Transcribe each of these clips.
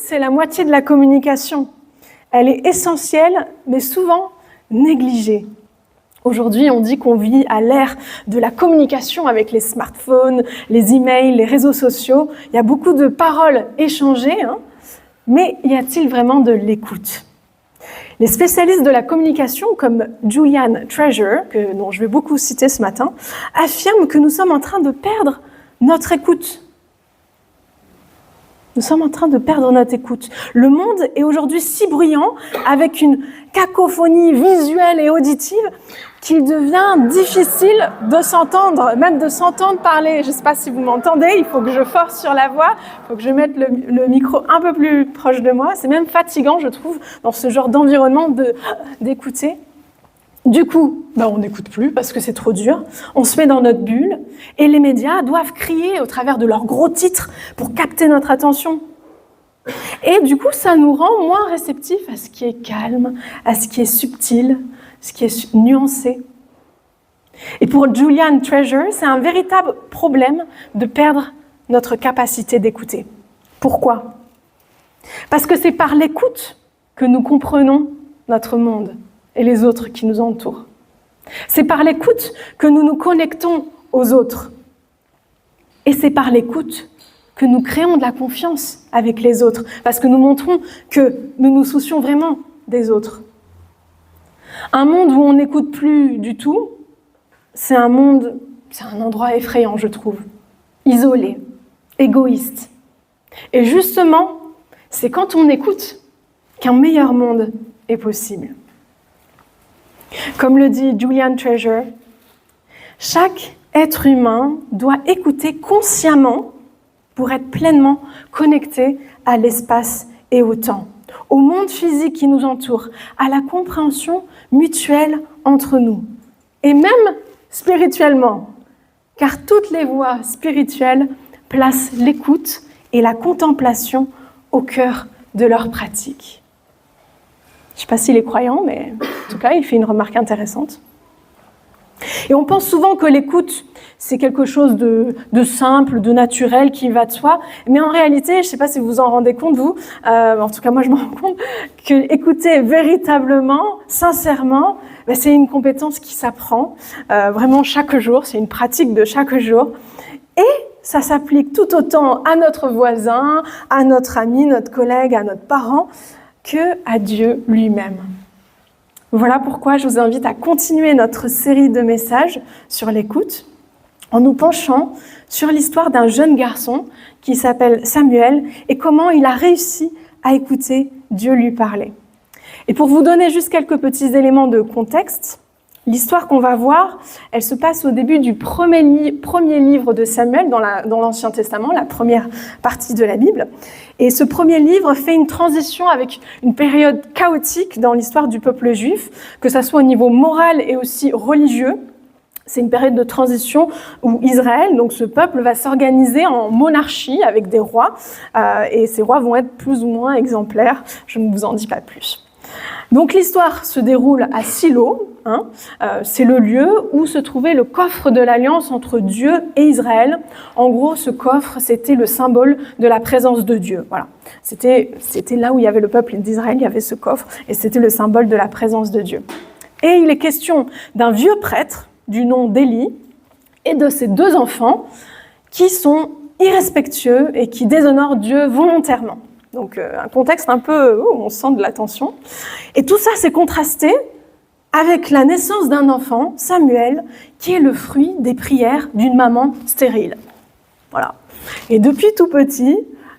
c'est la moitié de la communication. Elle est essentielle, mais souvent négligée. Aujourd'hui, on dit qu'on vit à l'ère de la communication avec les smartphones, les emails, les réseaux sociaux. Il y a beaucoup de paroles échangées, mais y a-t-il vraiment de l'écoute ? Les spécialistes de la communication, comme Julian Treasure, dont je vais beaucoup citer ce matin, affirment que nous sommes en train de perdre notre écoute. Nous sommes en train de perdre notre écoute. Le monde est aujourd'hui si bruyant, avec une cacophonie visuelle et auditive, qu'il devient difficile de s'entendre, même de s'entendre parler. Je ne sais pas si vous m'entendez, il faut que je force sur la voix, il faut que je mette le micro un peu plus proche de moi. C'est même fatigant, je trouve, dans ce genre d'environnement d'écouter. Du coup, on n'écoute plus parce que c'est trop dur. On se met dans notre bulle et les médias doivent crier au travers de leurs gros titres pour capter notre attention. Et du coup, ça nous rend moins réceptifs à ce qui est calme, à ce qui est subtil, ce qui est nuancé. Et pour Julian Treasure, c'est un véritable problème de perdre notre capacité d'écouter. Pourquoi ? Parce que c'est par l'écoute que nous comprenons notre monde et les autres qui nous entourent. C'est par l'écoute que nous nous connectons aux autres. Et c'est par l'écoute que nous créons de la confiance avec les autres, parce que nous montrons que nous nous soucions vraiment des autres. Un monde où on n'écoute plus du tout, c'est un endroit effrayant, je trouve, isolé, égoïste. Et justement, c'est quand on écoute qu'un meilleur monde est possible. Comme le dit Julian Treasure, chaque être humain doit écouter consciemment pour être pleinement connecté à l'espace et au temps, au monde physique qui nous entoure, à la compréhension mutuelle entre nous, et même spirituellement, car toutes les voies spirituelles placent l'écoute et la contemplation au cœur de leur pratique. Je ne sais pas s'il est croyant, mais en tout cas, il fait une remarque intéressante. Et on pense souvent que l'écoute, c'est quelque chose de simple, de naturel, qui va de soi. Mais en réalité, je ne sais pas si vous vous en rendez compte, vous, en tout cas moi je me rends compte, que écouter véritablement, sincèrement, c'est une compétence qui s'apprend vraiment chaque jour, c'est une pratique de chaque jour. Et ça s'applique tout autant à notre voisin, à notre ami, notre collègue, à notre parent, que à Dieu lui-même. Voilà pourquoi je vous invite à continuer notre série de messages sur l'écoute en nous penchant sur l'histoire d'un jeune garçon qui s'appelle Samuel et comment il a réussi à écouter Dieu lui parler. Et pour vous donner juste quelques petits éléments de contexte, l'histoire qu'on va voir, elle se passe au début du premier livre de Samuel dans l'Ancien Testament, la première partie de la Bible. Et ce premier livre fait une transition avec une période chaotique dans l'histoire du peuple juif, que ça soit au niveau moral et aussi religieux. C'est une période de transition où Israël, donc ce peuple, va s'organiser en monarchie avec des rois. Et ces rois vont être plus ou moins exemplaires, je ne vous en dis pas plus. Donc l'histoire se déroule à Silo, c'est le lieu où se trouvait le coffre de l'alliance entre Dieu et Israël. En gros, ce coffre, c'était le symbole de la présence de Dieu. Voilà. C'était là où il y avait le peuple d'Israël, il y avait ce coffre, et c'était le symbole de la présence de Dieu. Et il est question d'un vieux prêtre du nom d'Élie et de ses deux enfants qui sont irrespectueux et qui déshonorent Dieu volontairement. Donc un contexte un peu où on sent de la tension. Et tout ça s'est contrasté avec la naissance d'un enfant, Samuel, qui est le fruit des prières d'une maman stérile. Voilà. Et depuis tout petit,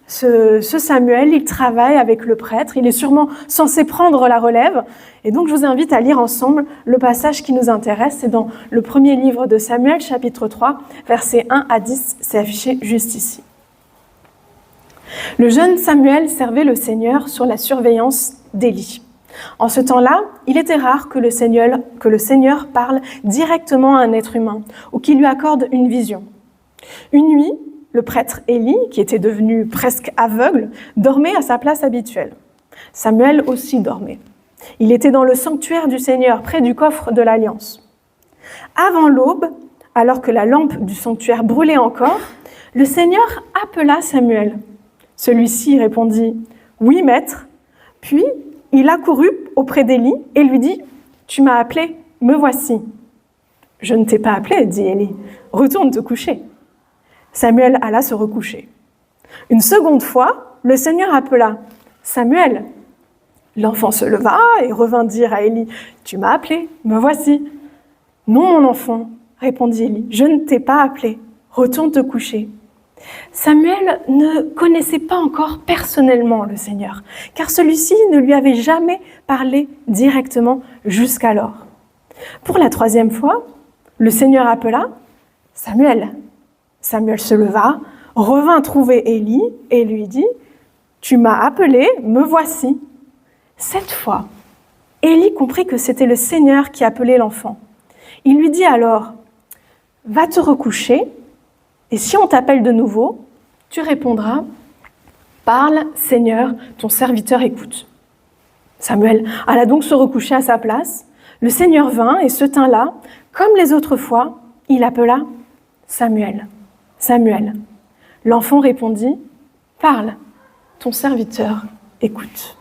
ce Samuel, il travaille avec le prêtre, il est sûrement censé prendre la relève. Et donc je vous invite à lire ensemble le passage qui nous intéresse. C'est dans le premier livre de Samuel, chapitre 3, versets 1 à 10, c'est affiché juste ici. Le jeune Samuel servait le Seigneur sous la surveillance d'Élie. En ce temps-là, il était rare que le Seigneur parle directement à un être humain ou qu'il lui accorde une vision. Une nuit, le prêtre Élie, qui était devenu presque aveugle, dormait à sa place habituelle. Samuel aussi dormait. Il était dans le sanctuaire du Seigneur, près du coffre de l'Alliance. Avant l'aube, alors que la lampe du sanctuaire brûlait encore, le Seigneur appela Samuel. Celui-ci répondit « Oui, maître. Puis, il accourut auprès d'Élie et lui dit, tu m'as appelé, me voici. Je ne t'ai pas appelé, dit Élie. Retourne te coucher. Samuel alla se recoucher. Une seconde fois, le Seigneur appela, Samuel. L'enfant se leva et revint dire à Élie, tu m'as appelé, me voici. Non, mon enfant, répondit Élie, je ne t'ai pas appelé, retourne te coucher. Samuel ne connaissait pas encore personnellement le Seigneur, car celui-ci ne lui avait jamais parlé directement jusqu'alors. Pour la troisième fois, le Seigneur appela Samuel. Samuel se leva, revint trouver Élie et lui dit « Tu m'as appelé, me voici ». Cette fois, Élie comprit que c'était le Seigneur qui appelait l'enfant. Il lui dit alors « Va te recoucher, et si on t'appelle de nouveau, tu répondras « Parle, Seigneur, ton serviteur écoute ». Samuel alla donc se recoucher à sa place. Le Seigneur vint et se tint là. Comme les autres fois, il appela « Samuel, Samuel ». L'enfant répondit « Parle, ton serviteur écoute ».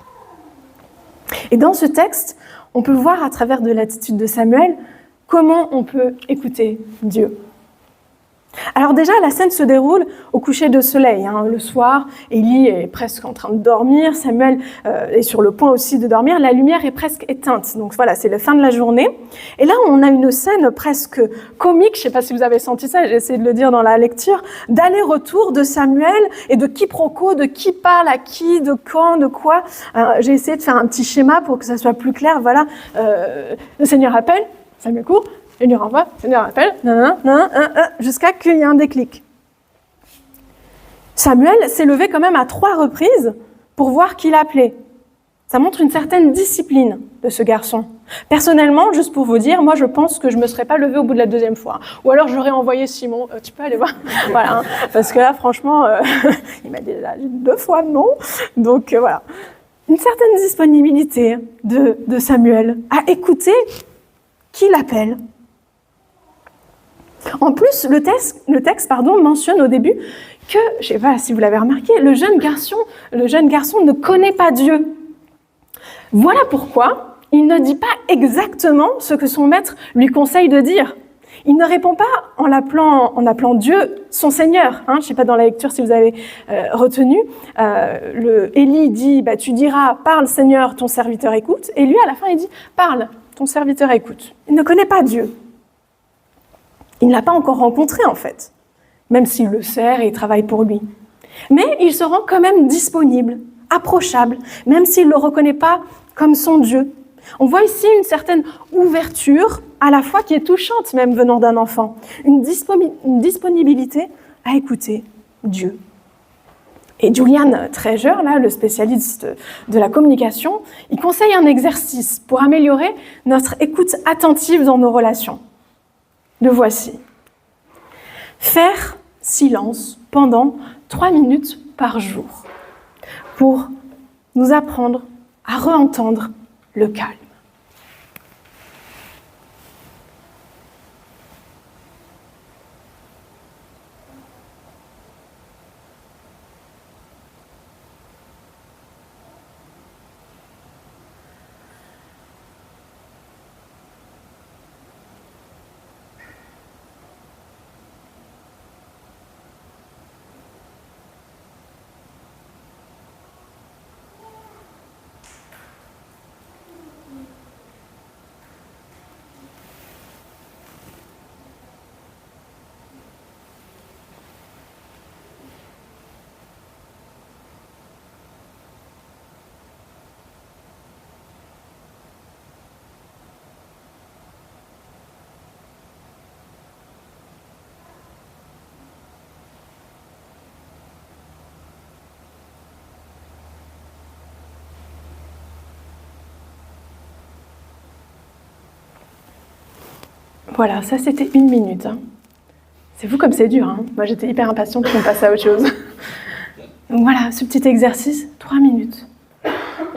Et dans ce texte, on peut voir à travers de l'attitude de Samuel comment on peut écouter Dieu. Alors déjà, la scène se déroule au coucher de soleil. Le soir, Élie est presque en train de dormir, Samuel est sur le point aussi de dormir, la lumière est presque éteinte. Donc voilà, c'est la fin de la journée. Et là, on a une scène presque comique, je ne sais pas si vous avez senti ça, j'ai essayé de le dire dans la lecture, d'aller-retour de Samuel et de quiproquo, de qui parle à qui, de quand, de quoi. J'ai essayé de faire un petit schéma pour que ça soit plus clair. Voilà, le Seigneur appelle, Samuel court, il lui renvoie, Seigneur appelle, jusqu'à qu'il y ait un déclic. Samuel s'est levé quand même à 3 reprises pour voir qui l'appelait. Ça montre une certaine discipline de ce garçon. Personnellement, juste pour vous dire, moi je pense que je ne me serais pas levée au bout de la 2e fois. Ou alors j'aurais envoyé Simon, tu peux aller voir. Voilà, parce que là franchement, il m'a déjà dit 2 fois non. Donc voilà, une certaine disponibilité de Samuel à écouter qui l'appelle. En plus, le texte mentionne au début que, je ne sais pas si vous l'avez remarqué, le jeune garçon ne connaît pas Dieu. Voilà pourquoi il ne dit pas exactement ce que son maître lui conseille de dire. Il ne répond pas en appelant Dieu son Seigneur. Je ne sais pas dans la lecture si vous avez retenu. Élie dit tu diras « Parle Seigneur, ton serviteur écoute ». Et lui, à la fin, il dit « Parle, ton serviteur écoute ». Il ne connaît pas Dieu. Il ne l'a pas encore rencontré, en fait, même s'il le sert et il travaille pour lui. Mais il se rend quand même disponible, approchable, même s'il ne le reconnaît pas comme son Dieu. On voit ici une certaine ouverture, à la fois qui est touchante, même venant d'un enfant, une disponibilité à écouter Dieu. Et Julian Treasure, là, le spécialiste de la communication, il conseille un exercice pour améliorer notre écoute attentive dans nos relations. Le voici. Faire silence pendant 3 minutes par jour pour nous apprendre à re-entendre le calme. Voilà, ça c'était 1 minute. C'est fou comme c'est dur. Moi j'étais hyper impatiente qu'on passe à autre chose. Donc voilà, ce petit exercice, 3 minutes.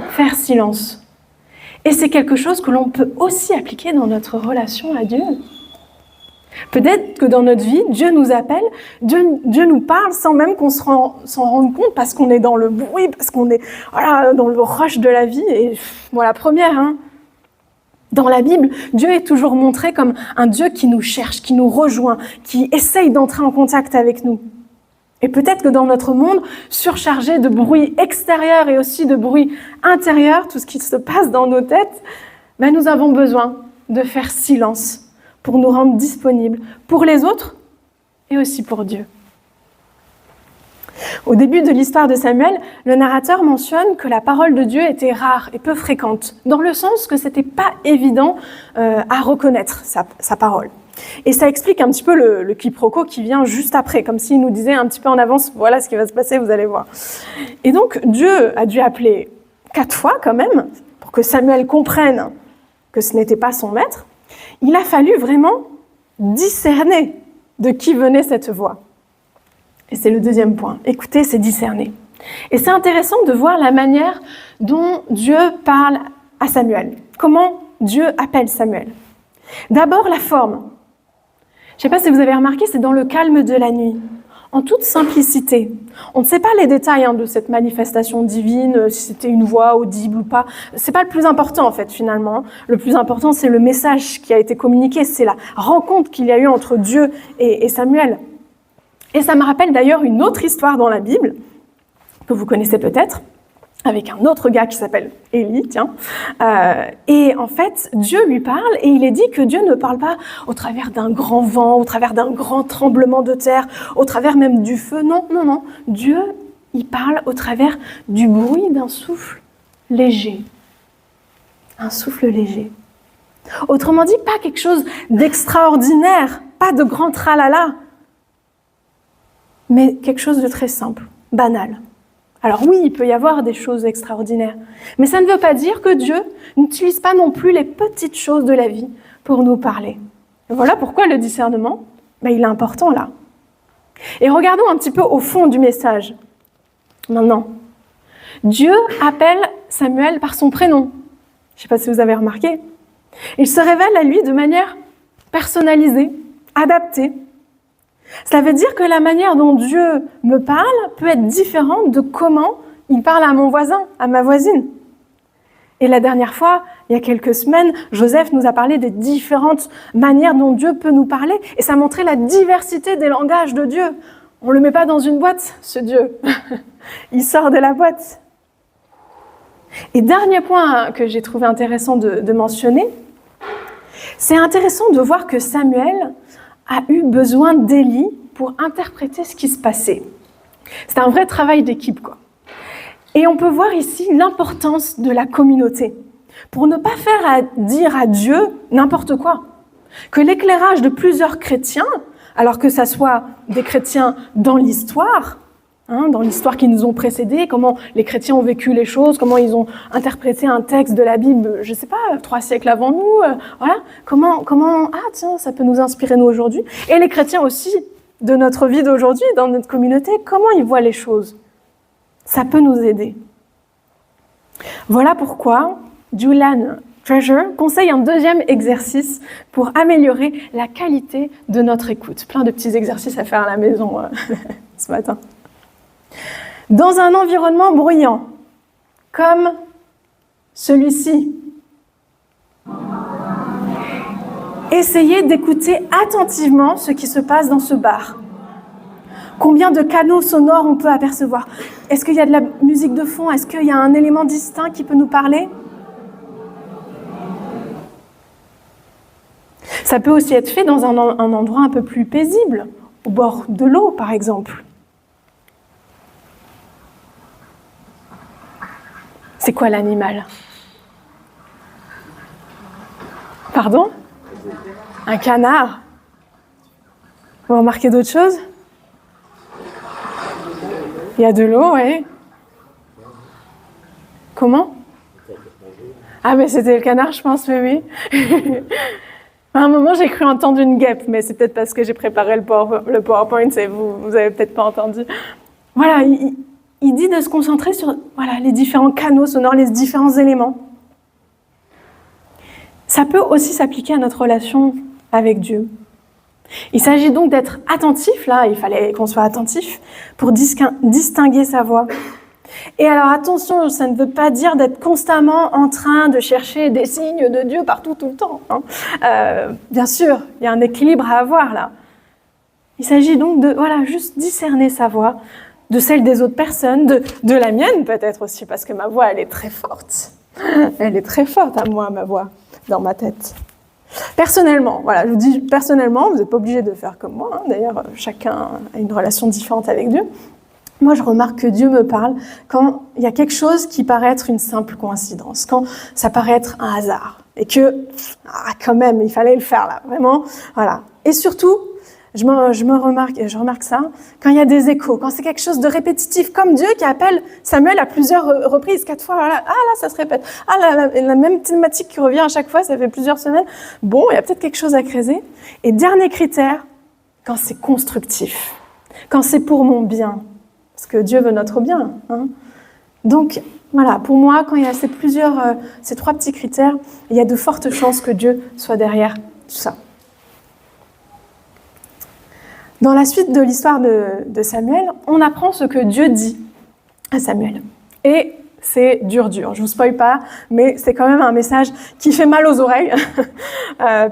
Faire silence. Et c'est quelque chose que l'on peut aussi appliquer dans notre relation à Dieu. Peut-être que dans notre vie, Dieu nous appelle, Dieu nous parle sans même qu'on s'en rende compte parce qu'on est dans le bruit, parce qu'on est dans le rush de la vie. Et moi, la première, Dans la Bible, Dieu est toujours montré comme un Dieu qui nous cherche, qui nous rejoint, qui essaye d'entrer en contact avec nous. Et peut-être que dans notre monde, surchargé de bruit extérieur et aussi de bruit intérieur, tout ce qui se passe dans nos têtes, nous avons besoin de faire silence pour nous rendre disponibles pour les autres et aussi pour Dieu. Au début de l'histoire de Samuel, le narrateur mentionne que la parole de Dieu était rare et peu fréquente, dans le sens que c'était pas évident à reconnaître sa parole. Et ça explique un petit peu le quiproquo qui vient juste après, comme s'il nous disait un petit peu en avance, voilà ce qui va se passer, vous allez voir. Et donc Dieu a dû appeler 4 fois quand même, pour que Samuel comprenne que ce n'était pas son maître. Il a fallu vraiment discerner de qui venait cette voix. Et c'est le deuxième point. Écouter, c'est discerner. Et c'est intéressant de voir la manière dont Dieu parle à Samuel. Comment Dieu appelle Samuel. D'abord, la forme. Je ne sais pas si vous avez remarqué, c'est dans le calme de la nuit, en toute simplicité. On ne sait pas les détails de cette manifestation divine, si c'était une voix audible ou pas. C'est pas le plus important en fait finalement. Le plus important, c'est le message qui a été communiqué, c'est la rencontre qu'il y a eu entre Dieu et Samuel. Et ça me rappelle d'ailleurs une autre histoire dans la Bible, que vous connaissez peut-être, avec un autre gars qui s'appelle Élie, et en fait, Dieu lui parle, et il est dit que Dieu ne parle pas au travers d'un grand vent, au travers d'un grand tremblement de terre, au travers même du feu, non. Dieu, il parle au travers du bruit d'un souffle léger. Un souffle léger. Autrement dit, pas quelque chose d'extraordinaire, pas de grand tralala, mais quelque chose de très simple, banal. Alors oui, il peut y avoir des choses extraordinaires, mais ça ne veut pas dire que Dieu n'utilise pas non plus les petites choses de la vie pour nous parler. Voilà pourquoi le discernement, il est important là. Et regardons un petit peu au fond du message. Maintenant, Dieu appelle Samuel par son prénom. Je ne sais pas si vous avez remarqué. Il se révèle à lui de manière personnalisée, adaptée. Cela veut dire que la manière dont Dieu me parle peut être différente de comment il parle à mon voisin, à ma voisine. Et la dernière fois, il y a quelques semaines, Joseph nous a parlé des différentes manières dont Dieu peut nous parler, et ça montrait la diversité des langages de Dieu. On ne le met pas dans une boîte, ce Dieu. Il sort de la boîte. Et dernier point que j'ai trouvé intéressant de mentionner, c'est intéressant de voir que Samuel a eu besoin d'Élie pour interpréter ce qui se passait. C'est un vrai travail d'équipe, quoi. Et on peut voir ici l'importance de la communauté, pour ne pas faire dire à Dieu n'importe quoi. Que l'éclairage de plusieurs chrétiens, alors que ça soit des chrétiens dans l'histoire qui nous ont précédés, comment les chrétiens ont vécu les choses, comment ils ont interprété un texte de la Bible, je ne sais pas, 3 siècles avant nous, comment, ça peut nous inspirer nous aujourd'hui. Et les chrétiens aussi, de notre vie d'aujourd'hui, dans notre communauté, comment ils voient les choses. Ça peut nous aider. Voilà pourquoi Julian Treasure conseille un deuxième exercice pour améliorer la qualité de notre écoute. Plein de petits exercices à faire à la maison ce matin. Dans un environnement bruyant, comme celui-ci, essayez d'écouter attentivement ce qui se passe dans ce bar. Combien de canaux sonores on peut apercevoir? Est-ce qu'il y a de la musique de fond? Est-ce qu'il y a un élément distinct qui peut nous parler? Ça peut aussi être fait dans un endroit un peu plus paisible, au bord de l'eau par exemple. C'est quoi l'animal? Pardon? Un canard? Vous remarquez d'autres choses? Il y a de l'eau, oui. Comment? Ah, mais c'était le canard, je pense, mais oui. À un moment, j'ai cru entendre une guêpe, mais c'est peut-être parce que j'ai préparé le PowerPoint et vous avez peut-être pas entendu. Voilà, il dit de se concentrer sur les différents canaux sonores, les différents éléments. Ça peut aussi s'appliquer à notre relation avec Dieu. Il s'agit donc d'être attentif, là, il fallait qu'on soit attentif pour distinguer sa voix. Et alors attention, ça ne veut pas dire d'être constamment en train de chercher des signes de Dieu partout, tout le temps. Bien sûr, il y a un équilibre à avoir là. Il s'agit donc de juste discerner sa voix, de celle des autres personnes, de la mienne peut-être aussi, parce que ma voix, elle est très forte. Elle est très forte à moi, ma voix, dans ma tête. Personnellement, je vous dis personnellement, vous n'êtes pas obligé de faire comme moi, d'ailleurs, chacun a une relation différente avec Dieu. Moi, je remarque que Dieu me parle quand il y a quelque chose qui paraît être une simple coïncidence, quand ça paraît être un hasard, et que, quand même, il fallait le faire là, vraiment, voilà. Et surtout, je remarque ça, quand il y a des échos, quand c'est quelque chose de répétitif, comme Dieu qui appelle Samuel à plusieurs reprises, 4 fois, là, ça se répète, la même thématique qui revient à chaque fois, ça fait plusieurs semaines, bon, il y a peut-être quelque chose à creuser. Et dernier critère, quand c'est constructif, quand c'est pour mon bien, parce que Dieu veut notre bien. Donc, pour moi, quand il y a ces 3 petits critères, il y a de fortes chances que Dieu soit derrière tout ça. Dans la suite de l'histoire de Samuel, on apprend ce que Dieu dit à Samuel. Et c'est dur. Je ne vous spoil pas, mais c'est quand même un message qui fait mal aux oreilles,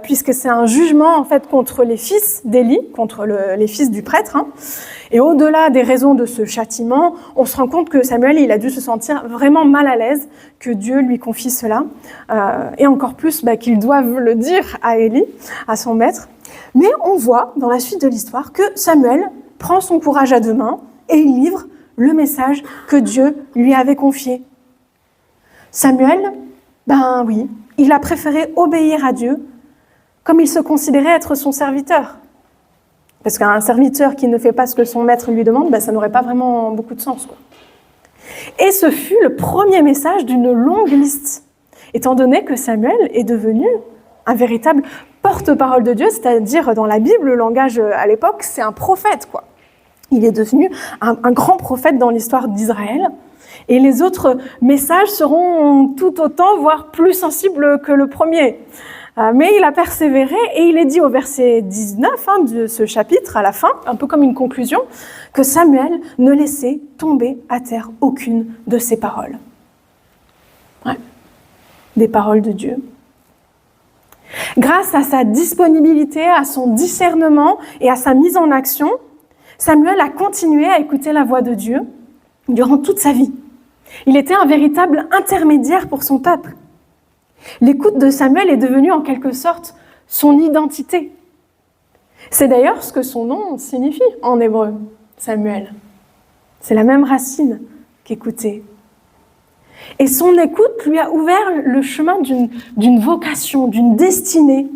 puisque c'est un jugement en fait contre les fils d'Élie, contre les fils du prêtre. Et au-delà des raisons de ce châtiment, on se rend compte que Samuel, il a dû se sentir vraiment mal à l'aise que Dieu lui confie cela, et encore plus qu'il doive le dire à Élie, à son maître. Mais on voit dans la suite de l'histoire que Samuel prend son courage à 2 mains et il livre le message que Dieu lui avait confié. Samuel, il a préféré obéir à Dieu comme il se considérait être son serviteur. Parce qu'un serviteur qui ne fait pas ce que son maître lui demande, ça n'aurait pas vraiment beaucoup de sens, quoi. Et ce fut le premier message d'une longue liste, étant donné que Samuel est devenu un véritable porte-parole de Dieu, c'est-à-dire dans la Bible, le langage à l'époque, c'est un prophète, quoi. Il est devenu un grand prophète dans l'histoire d'Israël. Et les autres messages seront tout autant, voire plus sensibles que le premier. Mais il a persévéré et il est dit au verset 19 de ce chapitre, à la fin, un peu comme une conclusion, que Samuel ne laissait tomber à terre aucune de ses paroles. Des paroles de Dieu. Grâce à sa disponibilité, à son discernement et à sa mise en action, Samuel a continué à écouter la voix de Dieu durant toute sa vie. Il était un véritable intermédiaire pour son peuple. L'écoute de Samuel est devenue en quelque sorte son identité. C'est d'ailleurs ce que son nom signifie en hébreu, Samuel. C'est la même racine qu'écouter. Et son écoute lui a ouvert le chemin d'une vocation, d'une destinée.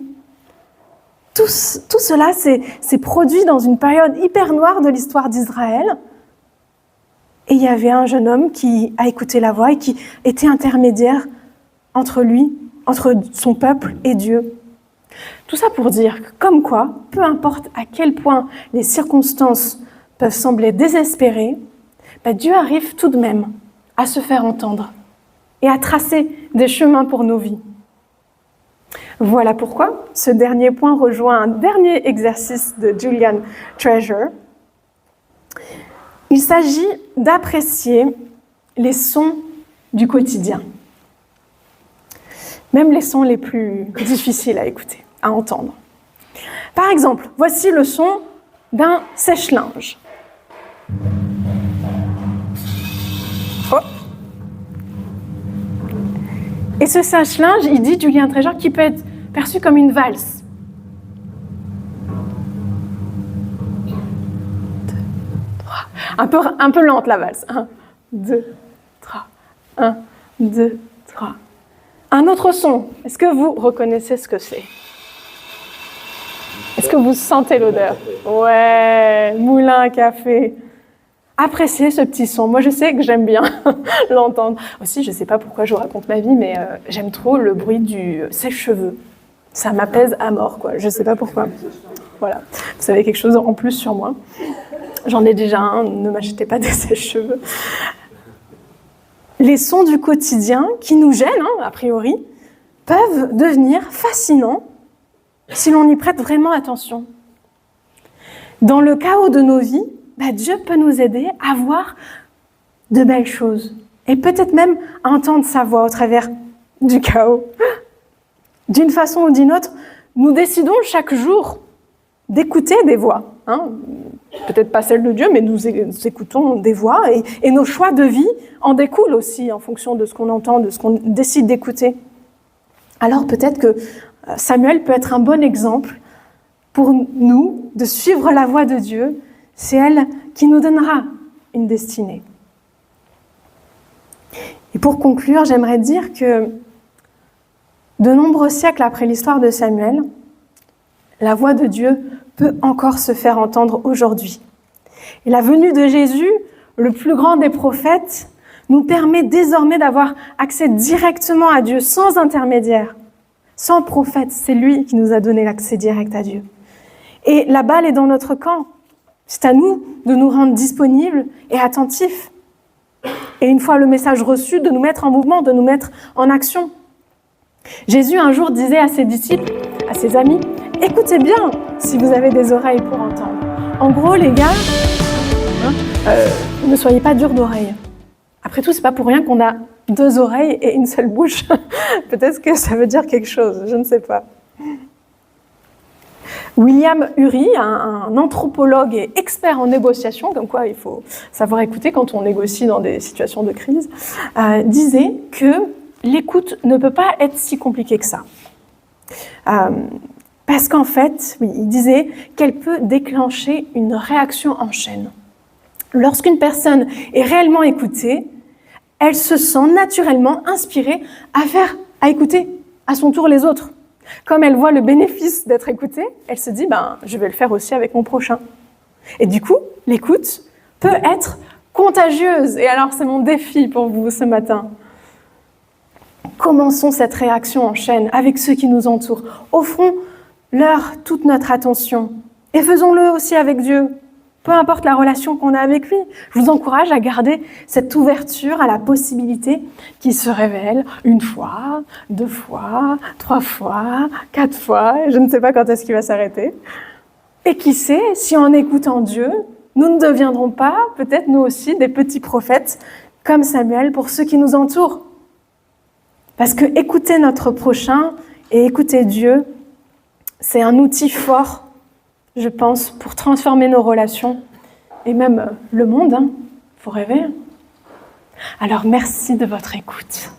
Tout cela s'est produit dans une période hyper noire de l'histoire d'Israël. Et il y avait un jeune homme qui a écouté la voix et qui était intermédiaire entre son peuple et Dieu. Tout ça pour dire que, comme quoi, peu importe à quel point les circonstances peuvent sembler désespérées, Dieu arrive tout de même à se faire entendre et à tracer des chemins pour nos vies. Voilà pourquoi ce dernier point rejoint un dernier exercice de Julian Treasure. Il s'agit d'apprécier les sons du quotidien. Même les sons les plus difficiles à écouter, à entendre. Par exemple, voici le son d'un sèche-linge. Oh. Et ce sèche-linge, il dit Julian Treasure, qui peut être perçu comme une valse. 2, 3. Un peu lente la valse. 1, 2, 3. 1, 2, 3. Un autre son. Est-ce que vous reconnaissez ce que c'est ? Est-ce que vous sentez l'odeur ? Ouais, moulin à café. Appréciez ce petit son. Moi, je sais que j'aime bien l'entendre. Aussi, je ne sais pas pourquoi je vous raconte ma vie, mais j'aime trop le bruit du sèche-cheveux. Ça m'apaise à mort, quoi. Je ne sais pas pourquoi. Voilà. Vous savez quelque chose en plus sur moi. J'en ai déjà un. Ne m'achetez pas des sèche-cheveux. Les sons du quotidien qui nous gênent, a priori, peuvent devenir fascinants si l'on y prête vraiment attention. Dans le chaos de nos vies, Dieu peut nous aider à voir de belles choses et peut-être même à entendre sa voix au travers du chaos. D'une façon ou d'une autre, nous décidons chaque jour d'écouter des voix. Peut-être pas celles de Dieu, mais nous écoutons des voix et nos choix de vie en découlent aussi en fonction de ce qu'on entend, de ce qu'on décide d'écouter. Alors peut-être que Samuel peut être un bon exemple pour nous de suivre la voie de Dieu. C'est elle qui nous donnera une destinée. Et pour conclure, j'aimerais dire que de nombreux siècles après l'histoire de Samuel, la voix de Dieu peut encore se faire entendre aujourd'hui. Et la venue de Jésus, le plus grand des prophètes, nous permet désormais d'avoir accès directement à Dieu, sans intermédiaire, sans prophète. C'est lui qui nous a donné l'accès direct à Dieu. Et la balle est dans notre camp. C'est à nous de nous rendre disponibles et attentifs. Et une fois le message reçu, de nous mettre en mouvement, de nous mettre en action. Jésus un jour disait à ses disciples, à ses amis, « Écoutez bien si vous avez des oreilles pour entendre. » En gros, les gars, ne soyez pas durs d'oreilles. Après tout, c'est pas pour rien qu'on a 2 oreilles et une seule bouche. Peut-être que ça veut dire quelque chose, je ne sais pas. William Ury, un anthropologue et expert en négociation, comme quoi il faut savoir écouter quand on négocie dans des situations de crise, disait que l'écoute ne peut pas être si compliquée que ça. Parce qu'en fait, il disait qu'elle peut déclencher une réaction en chaîne. Lorsqu'une personne est réellement écoutée, elle se sent naturellement inspirée à écouter à son tour les autres. Comme elle voit le bénéfice d'être écoutée, elle se dit je vais le faire aussi avec mon prochain. Et du coup, l'écoute peut être contagieuse. Et alors, c'est mon défi pour vous ce matin. Commençons cette réaction en chaîne avec ceux qui nous entourent. Offrons-leur toute notre attention et faisons-le aussi avec Dieu. Peu importe la relation qu'on a avec lui, je vous encourage à garder cette ouverture à la possibilité qu'il se révèle 1 fois, 2 fois, 3 fois, 4 fois, je ne sais pas quand est-ce qu'il va s'arrêter. Et qui sait, si en écoutant Dieu, nous ne deviendrons pas, peut-être nous aussi, des petits prophètes comme Samuel pour ceux qui nous entourent. Parce que écouter notre prochain et écouter Dieu, c'est un outil fort, je pense, pour transformer nos relations et même le monde. Faut rêver. Alors merci de votre écoute.